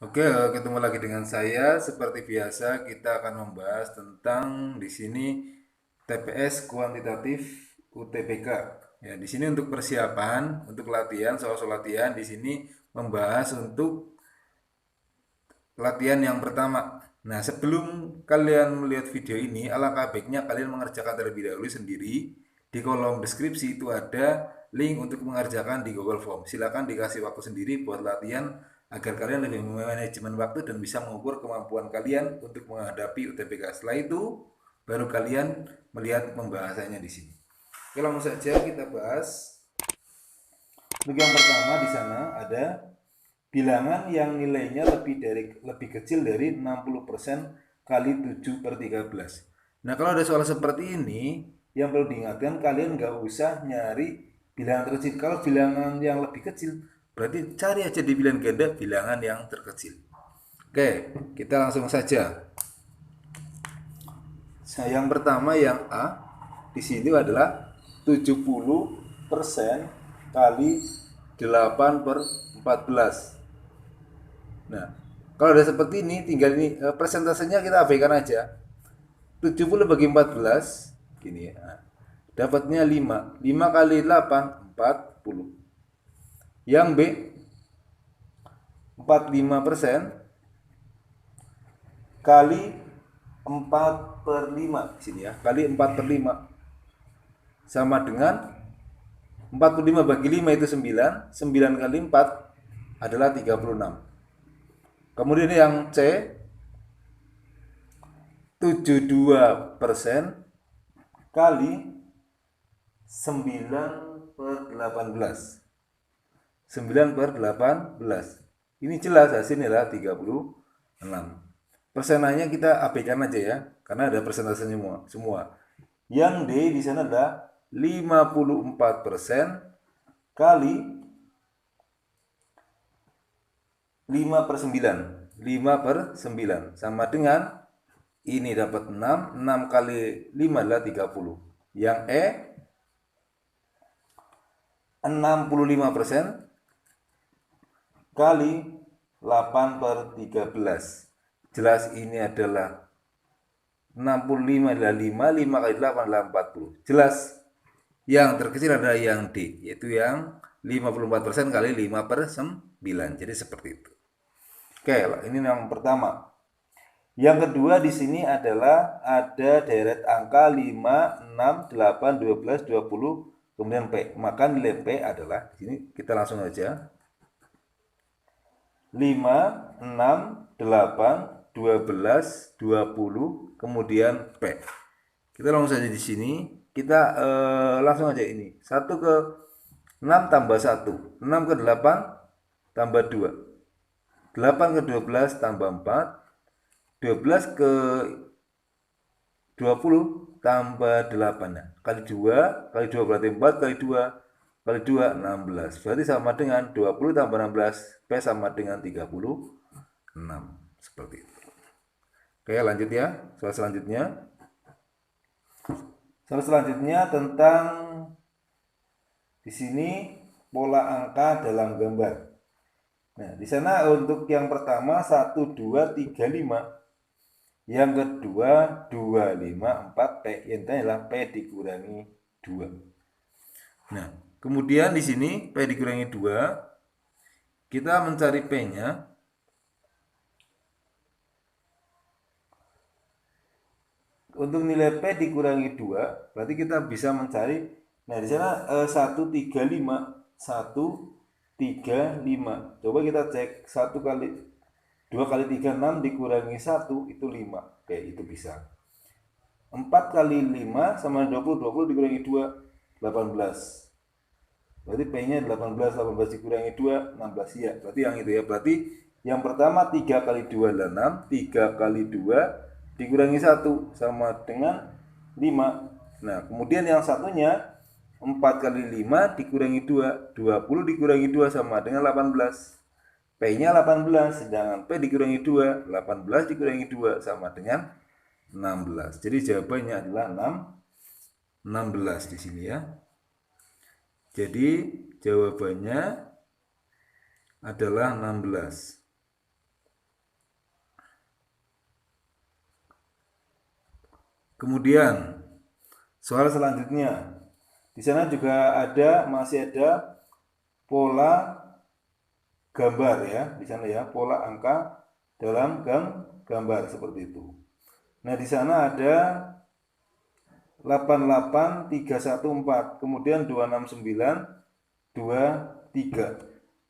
Oke, ketemu lagi dengan saya. Seperti biasa, kita akan membahas tentang di sini TPS kuantitatif UTBK. Ya, di sini untuk persiapan, untuk latihan, soal-soal latihan di sini membahas untuk latihan yang pertama. Nah, sebelum kalian melihat video ini, alangkah baiknya kalian mengerjakan terlebih dahulu sendiri. Di kolom deskripsi itu ada link untuk mengerjakan di Google Form. Silakan dikasih waktu sendiri buat latihan agar kalian lebih manajemen waktu dan bisa mengukur kemampuan kalian untuk menghadapi UTBK. Setelah itu, baru kalian melihat pembahasannya di sini. Oke, langsung saja kita bahas. Untuk yang pertama di sana ada bilangan yang nilainya lebih kecil dari 60% kali 7 per 13. Nah, kalau ada soal seperti ini, yang perlu diingatkan kalian nggak usah nyari bilangan terkecil. Kalau bilangan yang lebih kecil, berarti cari aja di bilangan ganda bilangan yang terkecil. Oke, kita langsung saja. Nah, yang pertama yang A di sini adalah 70% kali 8 per 14. Nah, kalau udah seperti ini, tinggal ini presentasenya kita abaikan aja. 70 bagi 14, gini ya. Nah, dapatnya 5. 5 kali 8, 40. Yang B, 45% kali 4 per 5. Sini ya, kali 4 per 5. Sama dengan 45 bagi 5 itu 9. 9 kali 4 adalah 36. Kemudian yang C, 72% kali 9 per 18. 9 per 18. Ini jelas hasilnya adalah 36. Persenanya kita abaikan aja ya, karena ada persentasenya semua. Yang D di sana adalah 54% kali 5 per 9. 5 per 9 sama dengan ini dapat 6. 6 kali 5 adalah 30. Yang E 65% kali 8 per 13. Jelas ini adalah 65 adalah 5, 5 kali 8 adalah 40. Jelas yang terkecil adalah yang D, yaitu yang 54% kali 5 per 9. Jadi seperti itu. Oke, ini yang pertama. Yang kedua di sini adalah ada deret angka 5, 6, 8, 12, 20, kemudian P. Maka nilai P adalah, di sini kita langsung aja. 5, 6, 8, 12, 20, kemudian P. Kita langsung saja di sini. Kita langsung aja ini. 1 ke 6 tambah 1. 6 ke 8 tambah 2. 8 ke 12 tambah 4. 12 ke 20 tambah 8. Nah, kali 2, kali 2 berarti 4, kali 2, kali 2, 16. Berarti sama dengan 20 tambah 16, P sama dengan 36. Seperti itu. Oke, lanjut ya. Soal selanjutnya. Soal selanjutnya tentang di sini pola angka dalam gambar. Nah, di sana untuk yang pertama 1, 2, 3, 5. Yang kedua 2, 5, 4, P. Yang tadi adalah P dikurangi 2. Nah, kemudian di sini P dikurangi 2, kita mencari P-nya. Untuk nilai P dikurangi 2, berarti kita bisa mencari, nah di sana 1, 3, 5. 1, 3, 5. Coba kita cek 1 kali 2 kali 3, 6 dikurangi 1 itu 5. Oke, itu bisa. 4 kali 5 sama 20, 20 dikurangi 2, 18. Berarti P-nya 18, 18 dikurangi 2, 16 ya. Berarti yang itu ya. Berarti yang pertama 3 kali 2 adalah 6, 3 kali 2 dikurangi 1 sama dengan 5. Nah, kemudian yang satunya 4 kali 5 dikurangi 2, 20 dikurangi 2 sama dengan 18. P-nya 18, sedangkan P dikurangi 2, 18 dikurangi 2 sama dengan 16. Jadi jawabannya adalah 16 di sini ya. Jadi jawabannya adalah 16. Kemudian soal selanjutnya, di sana juga masih ada pola gambar ya, di sana ya, pola angka dalam gambar seperti itu. Nah, di sana ada 88314, kemudian 269, 23.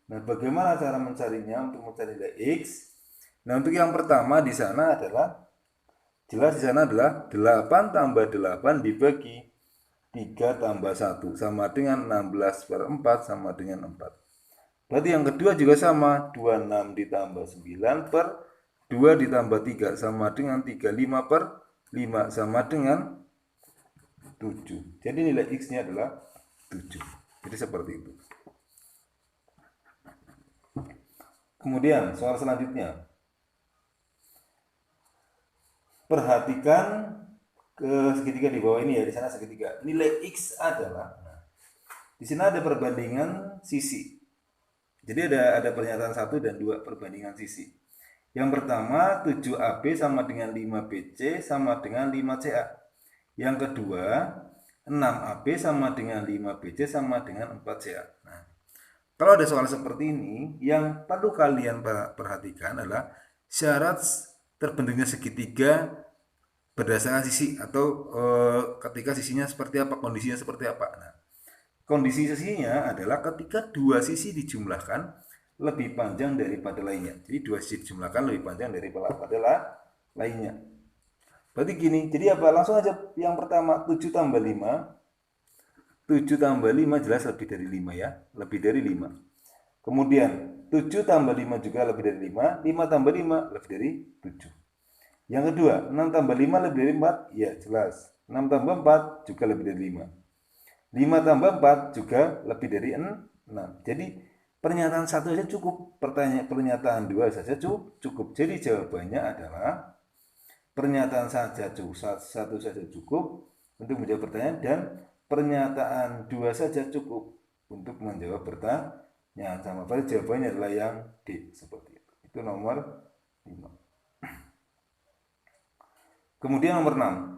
Nah, bagaimana cara mencarinya untuk mencari nilai X? Nah, untuk yang pertama di sana adalah jelas di sana adalah 8 tambah 8 dibagi 3 tambah 1 sama dengan 16/4 sama dengan 4. Berarti yang kedua juga sama, 26 ditambah 9 per 2 ditambah 3 sama dengan 35 per 5 sama dengan 7. Jadi nilai X-nya adalah 7. Jadi seperti itu. Kemudian soal selanjutnya. Perhatikan ke segitiga di bawah ini ya, di sana segitiga. Nilai X adalah, di sini ada perbandingan sisi. Jadi ada pernyataan 1 dan 2 perbandingan sisi. Yang pertama 7AB sama dengan 5BC sama dengan 5CA. Yang kedua 6AB sama dengan 5BC sama dengan 4CA. Nah, kalau ada soal seperti ini, yang perlu kalian perhatikan adalah syarat terbentuknya segitiga berdasarkan sisi atau ketika sisinya seperti apa, kondisinya seperti apa. Nah, kondisi sisinya adalah ketika dua sisi dijumlahkan lebih panjang daripada lainnya. Jadi dua sisi dijumlahkan lebih panjang daripada lainnya. Berarti gini, jadi apa? Langsung aja yang pertama 7 tambah 5. 7 tambah 5 jelas lebih dari 5 ya, lebih dari 5. Kemudian 7 tambah 5 juga lebih dari 5, 5 tambah 5 lebih dari 7. Yang kedua, 6 tambah 5 lebih dari 4, ya jelas. 6 tambah 4 juga lebih dari 5. 5 tambah 4 juga lebih dari 6. Jadi pernyataan 1 saja cukup, pernyataan 2 saja cukup. Jadi jawabannya adalah pernyataan saja cukup, 1 saja cukup untuk menjawab pertanyaan, dan pernyataan 2 saja cukup untuk menjawab pertanyaan. Sama berarti jawabannya adalah yang D, seperti itu. Itu nomor 5. Kemudian nomor 6.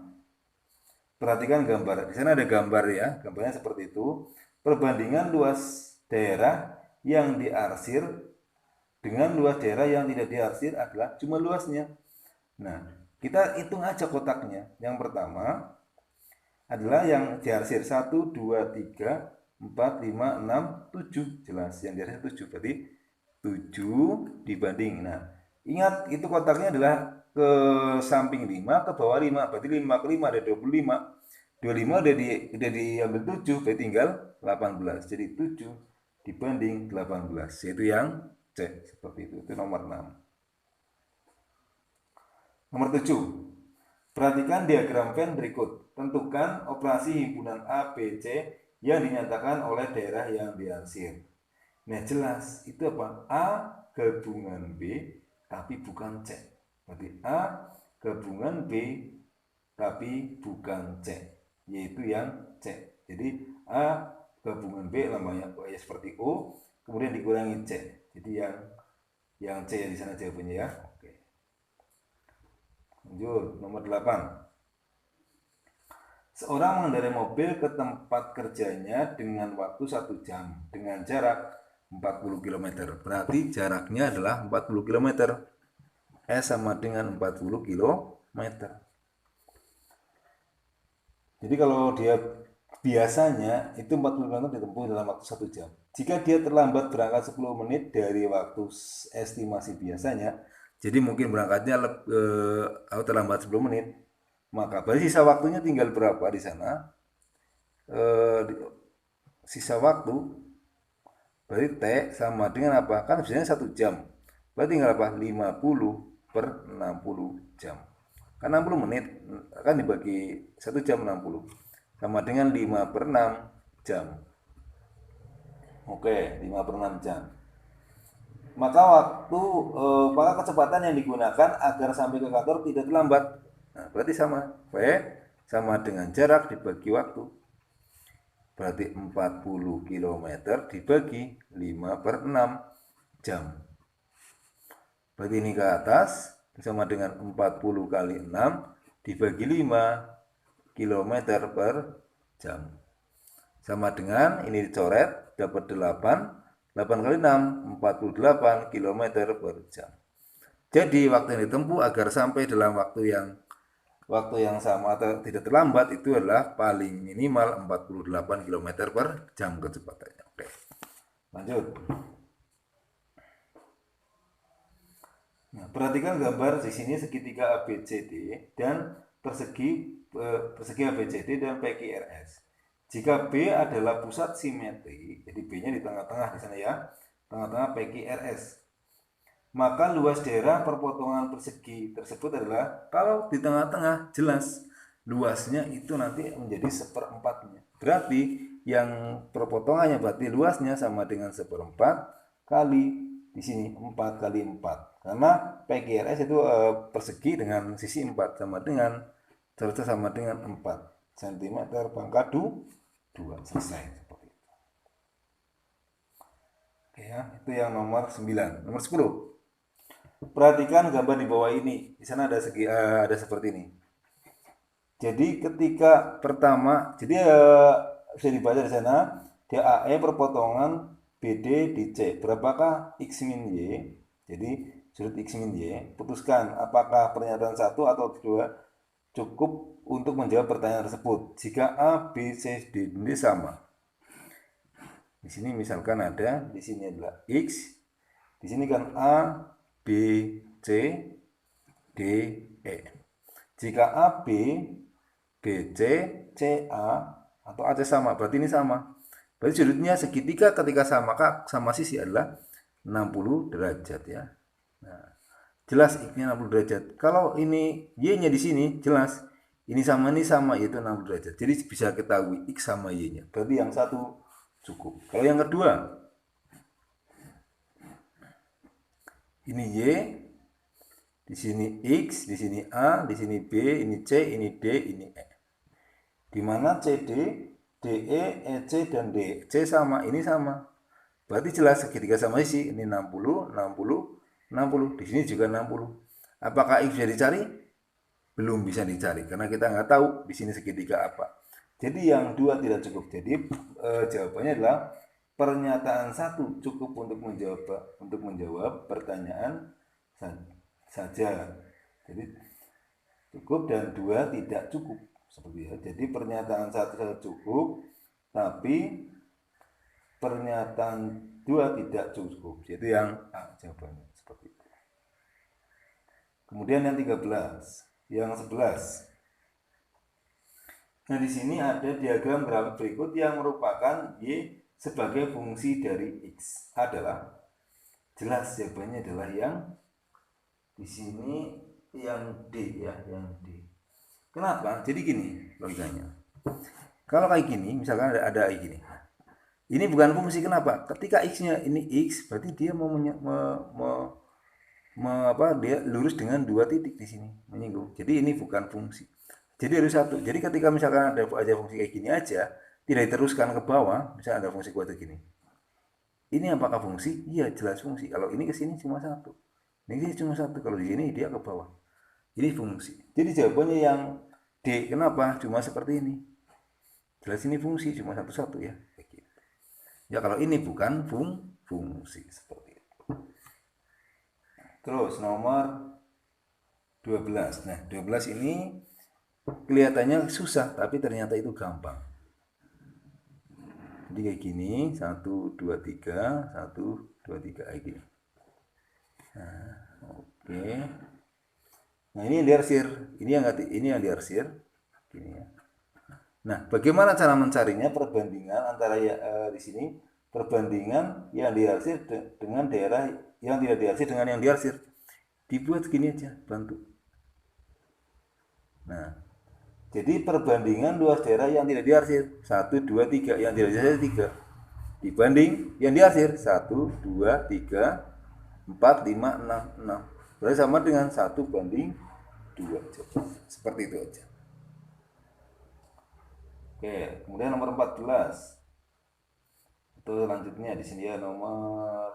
Perhatikan gambar. Di sana ada gambar ya, gambarnya seperti itu. Perbandingan luas daerah yang diarsir dengan luas daerah yang tidak diarsir adalah jumlah luasnya. Nah, kita hitung aja kotaknya. Yang pertama adalah yang diarsir 1, 2, 3, 4, 5, 6, 7. Jelas, yang diarsir 7. Berarti 7 dibanding. Nah, ingat itu kotaknya adalah ke samping 5, ke bawah 5. Berarti 5 ke 5 ada 25. 25 udah diambil 7, berarti tinggal 18. Jadi 7 dibanding 18. Yaitu yang C. Seperti itu. Itu nomor 6. Nomor 7. Perhatikan diagram Venn berikut. Tentukan operasi himpunan A, B, C yang dinyatakan oleh daerah yang diarsir. Nah, jelas itu apa? A gabungan B tapi bukan C. Berarti A gabungan B tapi bukan C, yaitu yang C. Jadi A gabungan B namanya seperti O, kemudian dikurangi C. Jadi yang C di sana jawabannya ya. Oke. Lanjut, nomor 8. Seorang mengendarai mobil ke tempat kerjanya dengan waktu 1 jam dengan jarak 40 km. Berarti jaraknya adalah 40 km. S sama dengan 40 km. Jadi kalau dia biasanya itu 40 km ditempuh dalam waktu 1 jam. Jika dia terlambat berangkat 10 menit dari waktu estimasi biasanya, jadi mungkin berangkatnya terlambat 10 menit, maka berarti sisa waktunya tinggal berapa di sana? Sisa waktu berarti T sama dengan apa? Kan biasanya 1 jam. Berarti tinggal apa? 50/60 jam. Kan 60 menit kan dibagi 1 jam 60 sama dengan 5/6 jam. Oke, 5/6 jam. Maka maka kecepatan yang digunakan agar sampai ke kantor tidak terlambat. Nah, berarti sama. V sama dengan jarak dibagi waktu. Berarti 40 km dibagi 5/6 jam. Berarti ini ke atas sama dengan 40 kali 6 dibagi 5 km per jam. Sama dengan ini dicoret, dapat 8 kali 6, 48 km per jam. Jadi waktu yang ditempuh agar sampai dalam waktu yang sama atau tidak terlambat itu adalah paling minimal 48 km per jam kecepatannya. Oke, lanjut. Nah, perhatikan gambar di sini segitiga ABCD dan persegi ABCD dan PQRS. Jika B adalah pusat simetri, jadi B-nya di tengah-tengah di sana ya, tengah-tengah PQRS. Maka luas daerah perpotongan persegi tersebut adalah, kalau di tengah-tengah jelas luasnya itu nanti menjadi 1/4-nya. Berarti yang perpotongannya berarti luasnya sama dengan 1/4 kali di sini 4 kali 4. Karena PQRS itu persegi dengan sisi 4 sama dengan 4 cm pangkat 2. Selesai seperti itu. Oke ya, itu yang nomor 9. Nomor 10. Perhatikan gambar di bawah ini. Di sana ada seperti ini. Jadi ketika pertama, jadi bisa dibaca di sana, DAE perpotongan BD di C. Berapakah X min Y? Jadi sudut X min Y. Putuskan apakah pernyataan 1 atau 2 cukup untuk menjawab pertanyaan tersebut. Jika A, B, C, D ini sama. Di sini misalkan ada, di sini adalah X. Di sini kan A, B, C, D, E. Jika A, B, B, C, C, A, atau AC sama, berarti ini sama. Berarti sudutnya segitiga ketika sama sisi adalah 60 derajat ya. Nah, jelas X-nya 60 derajat. Kalau ini Y-nya di sini jelas ini sama yaitu 60 derajat. Jadi bisa ketahui X sama Y-nya. Berarti yang satu cukup. Kalau yang kedua, ini Y, di sini X, di sini A, di sini B, ini C, ini D, ini E. Di mana CD, DE, EC, dan DC sama, ini sama. Berarti jelas segitiga sama sisi, ini 60, 60, 60. Di sini juga 60. Apakah X bisa dicari? Belum bisa dicari, karena kita nggak tahu di sini segitiga apa. Jadi yang dua tidak cukup. Jadi jawabannya adalah pernyataan 1 cukup untuk menjawab pertanyaan saja. Jadi cukup dan 2 tidak cukup. Seperti ya. Jadi pernyataan 1 cukup, tapi pernyataan 2 tidak cukup. Jadi yang A jawabannya seperti itu. Kemudian yang 13, yang 11. Nah, di sini ada diagram grafik berikut yang merupakan Y sebagai fungsi dari X. Adalah jelas jawabannya adalah yang di sini yang D ya, yang D. Kenapa? Jadi gini logikanya. Kalau kayak gini, misalkan ada kayak gini. Ini bukan fungsi, kenapa? Ketika X-nya ini X, berarti dia dia lurus dengan 2 titik di sini, menyinggung. Jadi ini bukan fungsi. Jadi harus satu. Jadi ketika misalkan ada aja fungsi kayak gini aja, tidak diteruskan ke bawah, misalnya ada fungsi kuadrat gini. Ini apakah fungsi? Iya, jelas fungsi. Kalau ini ke sini cuma 1. Ini cuma 1. Kalau di sini dia ke bawah. Ini fungsi. Jadi jawabannya yang D. Kenapa? Cuma seperti ini. Jelas ini fungsi, cuma satu-satu ya. Ya kalau ini bukan fungsi seperti itu. Terus nomor 12. Nah, 12 ini kelihatannya susah, tapi ternyata itu gampang. Jadi kayak gini, 1, 2, 3, 1, 2, 3 kayak gini. Nah, oke. Nah, ini yang diarsir, ini yang diarsir, gini ya. Nah, bagaimana cara mencarinya? Perbandingan antara di sini perbandingan yang diarsir dengan daerah yang tidak diarsir dengan yang diarsir. Dibuat segini aja, bantu. Nah, jadi perbandingan luas daerah yang tidak diarsir 1, 2, 3, yang tidak diarsir 3 dibanding yang diarsir 1, 2, 3, 4, 5, 6, 6. Berarti sama dengan 1 banding 2. Seperti itu aja. Oke, kemudian nomor 14. Itu selanjutnya di sini ya, nomor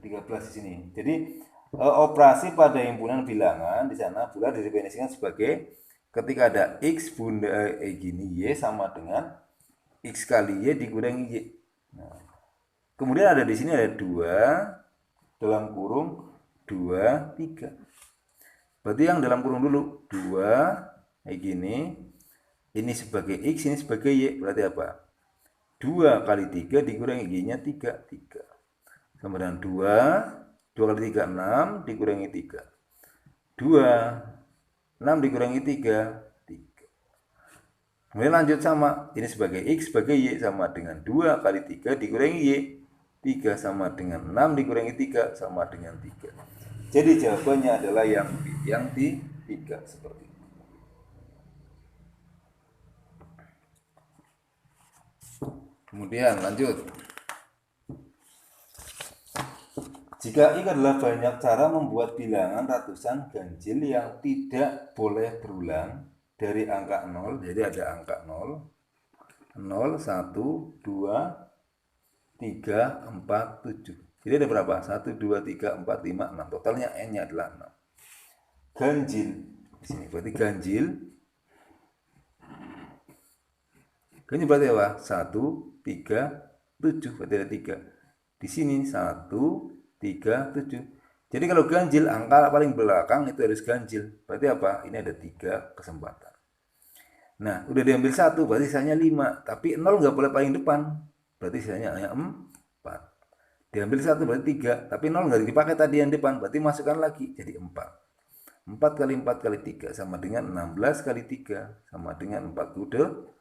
13 di sini. Jadi operasi pada himpunan bilangan di sana bulan didefinisikan sebagai ketika ada X bunda gini, Y sama dengan X kali Y dikurangi Y. Nah, kemudian ada di sini ada 2 dalam kurung 2, 3. Berarti yang dalam kurung dulu 2 kayak gini. Ini sebagai X, ini sebagai Y. Berarti apa? 2 kali 3 dikurangi Y-nya 3. 3. Sama dengan 2. 2 kali 3, 6 dikurangi 3. 2. 6 dikurangi 3. 3. Kemudian lanjut sama. Ini sebagai X, sebagai Y. Sama dengan 2 kali 3 dikurangi Y. 3 sama dengan 6 dikurangi 3 sama dengan 3. Jadi jawabannya adalah yang B, yang di 3 seperti itu. Kemudian lanjut. Jika X adalah banyak cara membuat bilangan ratusan ganjil yang tidak boleh berulang dari angka 0, jadi ada angka 0, 0, 1, 2, 3, 4, 7. Jadi ada berapa? 1, 2, 3, 4, 5, 6. Totalnya N-nya adalah 6. Ganjil. Di sini berarti ganjil. Ganjil berarti apa? 1, 3, 7. Berarti ada 3. Di sini 1, 3, 7. Jadi kalau ganjil, angka paling belakang itu harus ganjil. Berarti apa? Ini ada 3 kesempatan. Nah, udah diambil 1, berarti sisanya 5. Tapi 0 nggak boleh paling depan. Berarti sisanya hanya 4. Diambil 1 berarti 3. Tapi 0 nggak dipakai tadi yang depan. Berarti masukkan lagi. Jadi 4. 4 kali 4 kali 3 sama dengan 16 kali 3. Sama dengan 48.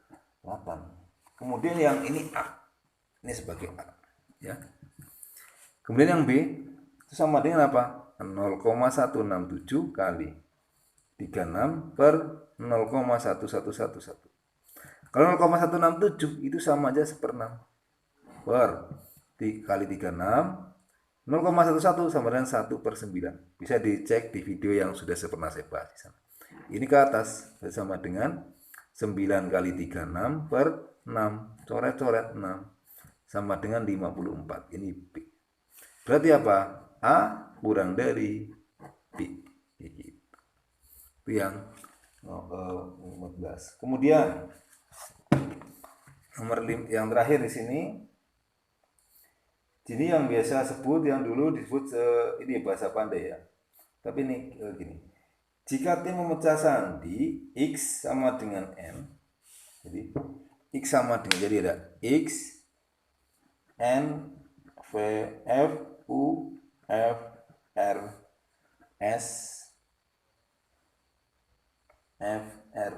Kemudian yang ini A. Ini sebagai A. Ya. Kemudian yang B. Itu sama dengan apa? 0,167 kali 36 per 0,1111. Kalau 0,167 itu sama aja 1/6 per kali 36. 0,11 sama dengan 1/9. Bisa dicek di video yang sudah pernah saya bahas di sana. Ini ke atas sama dengan 9 kali 36 per 6. Coret-coret 6 sama dengan 54. Ini B. Berarti apa? A kurang dari B. Itu yang 14. Kemudian nomor 5 yang terakhir di sini. Ini yang biasa sebut, yang dulu disebut ini bahasa pandai ya. Tapi ini gini. Jika T memecah sandi X sama dengan N. Jadi X sama dengan, jadi ada X N V F U F R S F R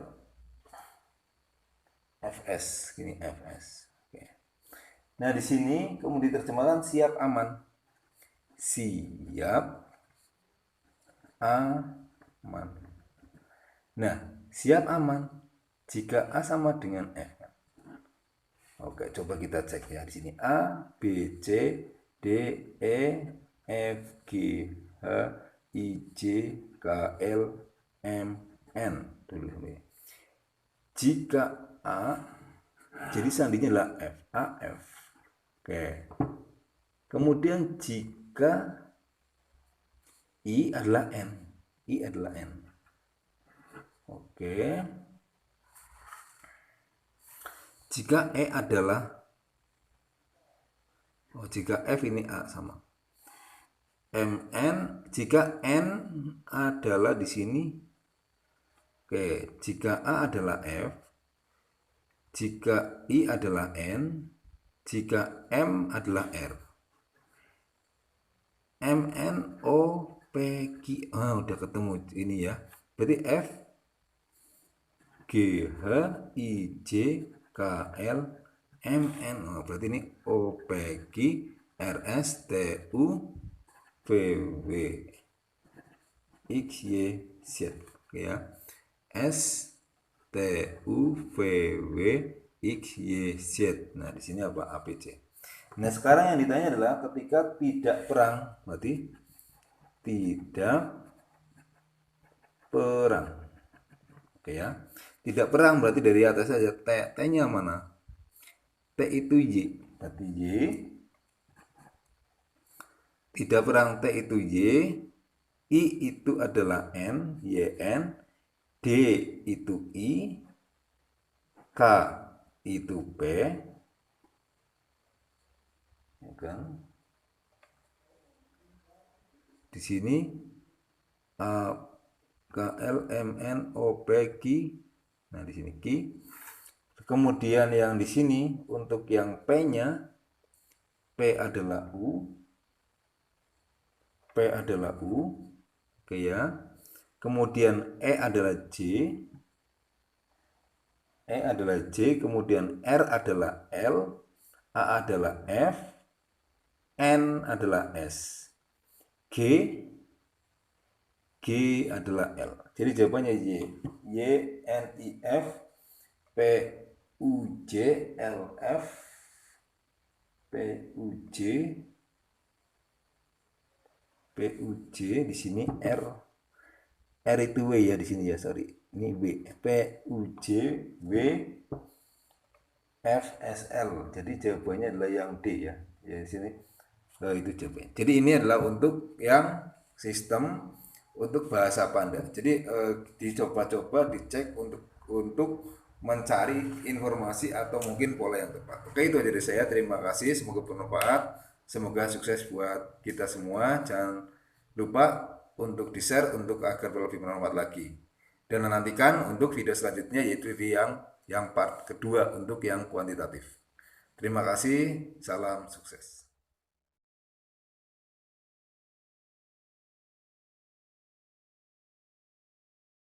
Fs, gini Fs. Oke. Nah di sini kemudian diterjemahkan siap aman, siap aman. Nah siap aman jika A sama dengan F. Oke, coba kita cek ya di sini A B C D E F G H I J K L M N dulu nih. Jika A, jadi sandinya adalah F, A, F. Oke. Kemudian jika I adalah N, I adalah N. Oke. Jika E adalah, jika F ini A sama. MN, jika N adalah di sini. Oke, jika A adalah F, jika I adalah N, jika M adalah R. MN O P Q, udah ketemu ini ya. Berarti F G H I J K L M N. Berarti ini O P Q R S T U V W X Y Z ya. S T U V W X Y Z. Nah, di sini apa? APC. Nah, sekarang yang ditanya adalah ketika tidak perang, berarti tidak perang. Oke ya. Tidak perang berarti dari atas saja. T-nya mana? T itu Y. Berarti Y. Tidak perang T itu Y. I itu adalah N, YN. D itu I, K itu P, ya kan? Di sini K L M N O P Q. Nah, di sini Q. Kemudian yang di sini untuk yang P-nya, P adalah U, P adalah U, oke ya. Kemudian E adalah J, E adalah J, kemudian R adalah L, A adalah F, N adalah S, G, G adalah L. Jadi jawabannya Y. Y, N, I, F, P, U, J, L, F, P, U, J, P, U, J, di sini R. R itu W ya di sini ya, sorry. Ini W. P, U, J, W, F, S, L. Jadi jawabannya adalah yang D ya. Ya di sini. Itu jawabannya. Jadi ini adalah untuk yang sistem untuk bahasa Panda. Jadi dicoba-coba dicek untuk mencari informasi atau mungkin pola yang tepat. Oke, itu dari saya. Terima kasih. Semoga bermanfaat. Semoga sukses buat kita semua. Jangan lupa untuk di-share untuk agar lebih bermanfaat lagi. Dan nantikan untuk video selanjutnya yaitu video yang part kedua untuk yang kuantitatif. Terima kasih. Salam sukses.